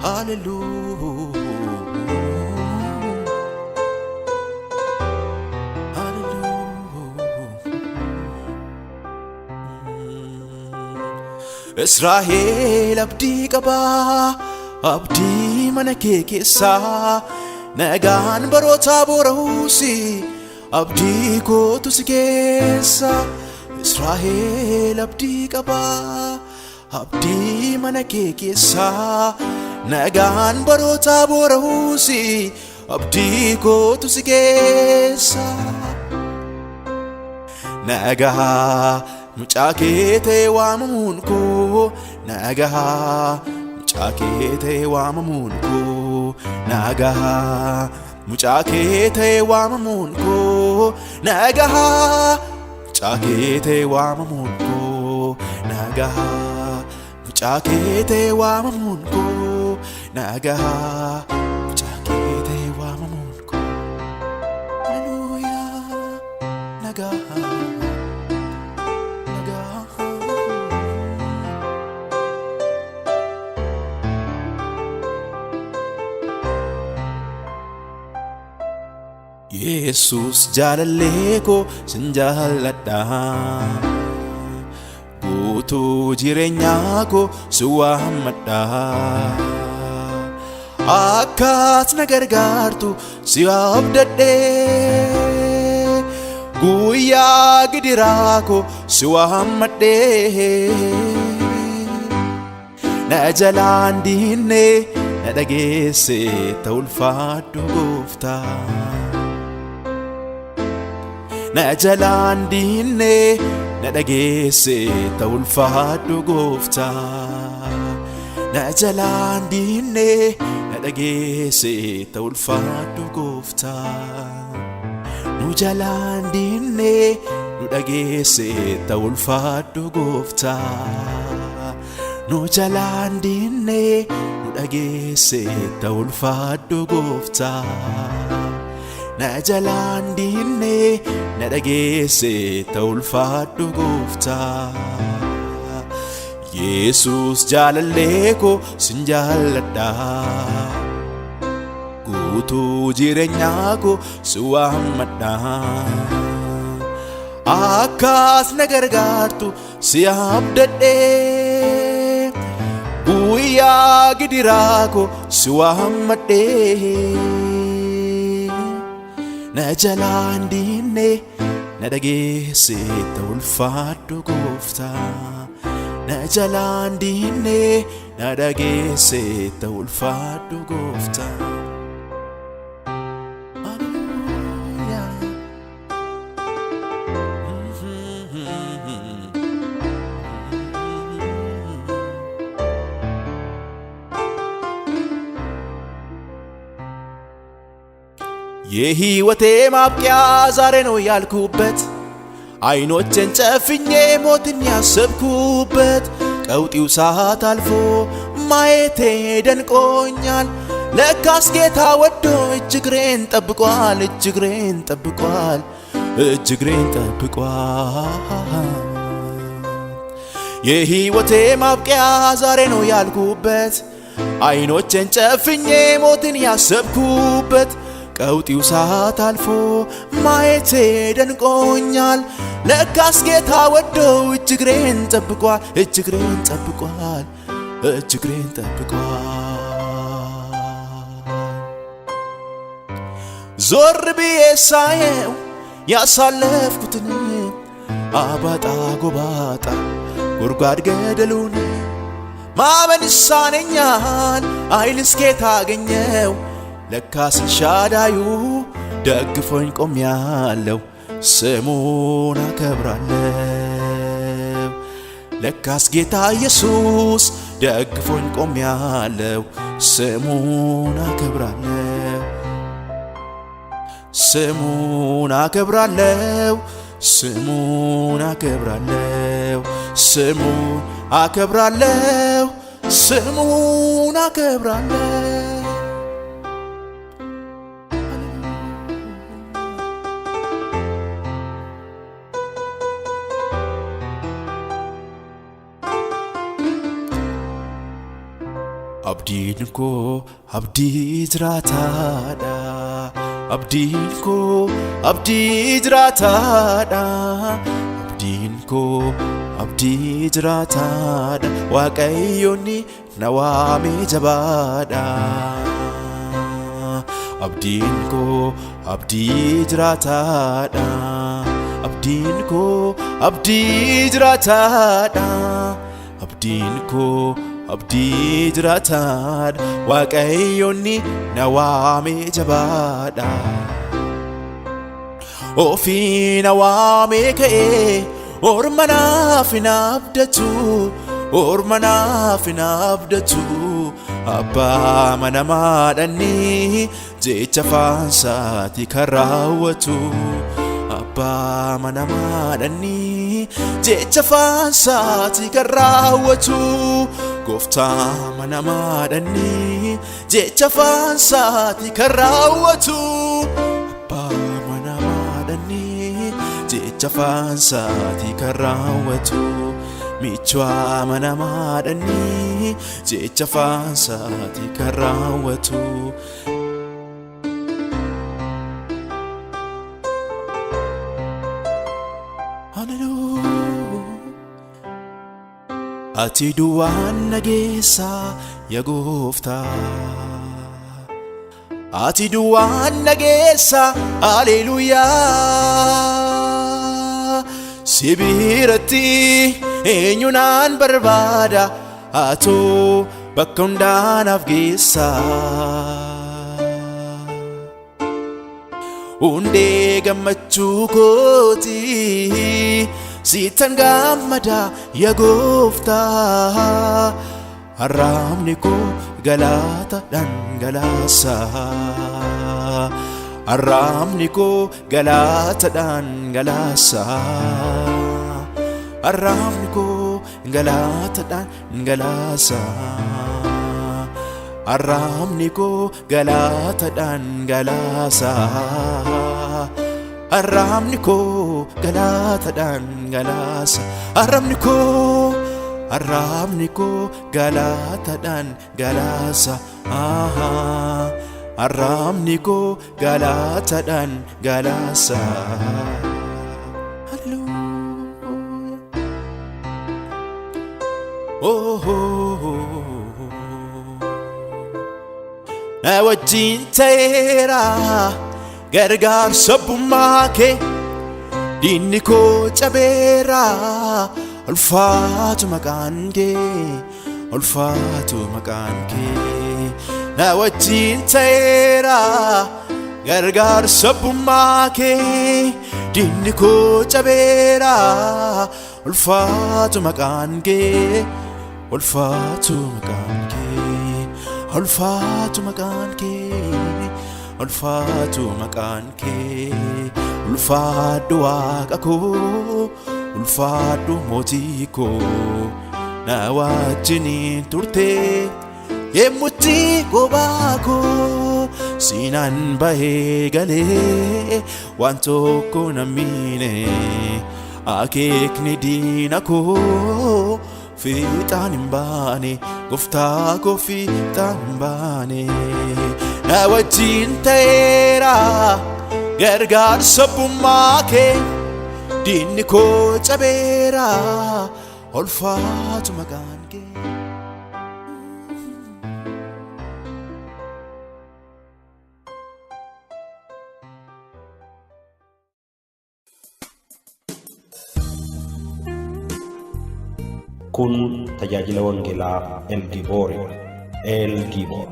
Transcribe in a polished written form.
Hallelujah, hallelujah. Israel abdi qaba, abdi mana kee keessa, nagaan baroota boora'uusi, abdi kootu si keessa. Israel abdi qaba, abdi mana kee keessa, nagaan baroota boora'uusi, abdi kootu si keessa. Nagaa mucaa kee ta'e waamamuun koo, nagaa mucaa kee ta'e waamamuun koo, nagaa mucaa kee ta'e waamamuun koo, nagaa mucaa kee ta'e waamamuun koo, nagaa mucaa kee ta'e waamamuun koo, nagaa mucaa kee ta'e waamamuun koo. Hallelujah, nagaa. Jesus jaalallee koo sin jaalladha, guutuu jireenyaa koo si waammadha. Akkas na gargaartu si abdadhee, guyyaa gidiraa koo si waammadhee. Na jalaan diinne na dhageesse ta'u ulfaadhu Gooftaa. Na jalaan diinne na dhageesse ta'u ulfaadhu Gooftaa. Na jalaan diinne na dhageesse ta'u ulfaadhu Gooftaa. Nu jalaan diinne nu dhageesse ta'u ulfaadhu Gooftaa. Nu jalaan diinne nu dhageesse ta'u ulfaadhu Gooftaa. Na jalaan diinne na dhageesse ta'u ulfaadhu Gooftaa. Yesus jaalallee koo sin jaalladha, guutuu jireenyaa koo si waammadha. Akkas na gargaartu si abdadhee, guyyaa gidiraa koo si waammadhee. Na jalaan diinne na dhageesse ta'u ulfaadhu Gooftaa. Na jalaan diinne na dhageesse ta'u ulfaadhu Gooftaa. Hallelujah. የሕይወቴ ማብቂያ ዛሬ ነው ያልኩበት፣ አይኖቼን ጨፍኜ ሞትን ያሰብኩበት፣ ቀውጢው ሰዓት አልፎ ማየቴ ደንቆኛል። ለካስ ጌታ ወዶ እጅግሬን ጠብቋል፣ እጅግሬን ጠብቋል፣ እጅግሬን ጠብቋል። የሕይወቴ ማብቂያ ዛሬ ነው ያልኩበት፣ አይኖቼን ጨፍኜ ሞትን ያሰብኩበት፣ ቀውጢው ሰዓት አልፎ ማየቴ ደንቆኛል። ለካስ ጌታ ወዶ እጅግሬን ጠብቋል፣ እጅግሬን ጠብቋል፣ እጅግሬን ጠብቋል። ዞር ብዬ ሳየው ያሳለፍኩትን አባጣ ጎባጣ ጉድጓድ ገደሉን ማመን ይሳነኛል፣ ኃይልስ ከየት አገኘው? ለካስ ኤልሻዳዩ ደግፎኝ ቆሜያለሁ፣ ስሙን አከብራለሁ። ለካስ ጌታ ኢየሱስ ደግፎኝ ቆሜያለሁ፣ ስሙን አከብራለሁ፣ ስሙን አከብራለሁ፣ ስሙን አከብራለሁ፣ ስሙን አከብራለሁ፣ ስሙን አከብራለሁ። abdiin koo abdii jiraataadha abdiin koo abdii jiraataadha abdiin koo abdii jiraataadha waaqayyoonni na waamee jabaadha abdiin koo abdii jiraataadha abdiin koo abdii jiraataadha abdiin koo abdii jiraataadha waaqayyoonni na waamee jabaadha ofii na waamee ka'ee orma naaf hin abdatu orma naaf hin abdatu abbaa manamaadhanni jecha faansaati kan raawwatu abbaa manamaadhanni jecha faansaati kan raawwatu gooftaa manamaadhanni jecha faansaati kan raawwatu abbaa manamaadhanni jecha faansaati kan raawwatu michwaa manamaadhanni jecha faansaati kan raawwatu ati duwwaan nageessa yaa gooftaa ati duwwaan nageessa haleluuyaa si biratti eenyu naan barbaada atoo bakka hundaanaaf geessa hundee gammachuu kooti sitan gammada yaa gooftaa arraabni koo galata dhangalaasa arraabni koo galata dhangalaasa arraabni koo galata dhangalaasa arraabni koo galata dhangalaasa arraabni koo galata dhangalaasa arraabni koo galata dhangalaasa arraabni koo galata dhangalaasa na wajjin ta'eera gargaarsa abbummaa kee diinni koo cabeera ulfaatu maqaan kee ulfaatu maqaan kee na wajjin ta'eera gargaarsa abbummaa kee diinni koo cabeera ulfaatu maqaan kee ulfaatu maqaan kee ulfaatu maqaan kee ulfaatu maqaan kee ulfaadhu waaqa koo ulfaadhu mootii koo na wajjiniin turte yemmutti kophaa koo siinaan bahee galee waan tokko nan miine akeekni diina koo fiixaan hin baane gooftaa koo fiixaan hin baane na wajjin ta'eera gargaarsa abbummaa kee diinni koo cabeera ulfaatu maqaan kee kun tajaajila wangeelaa El Giboor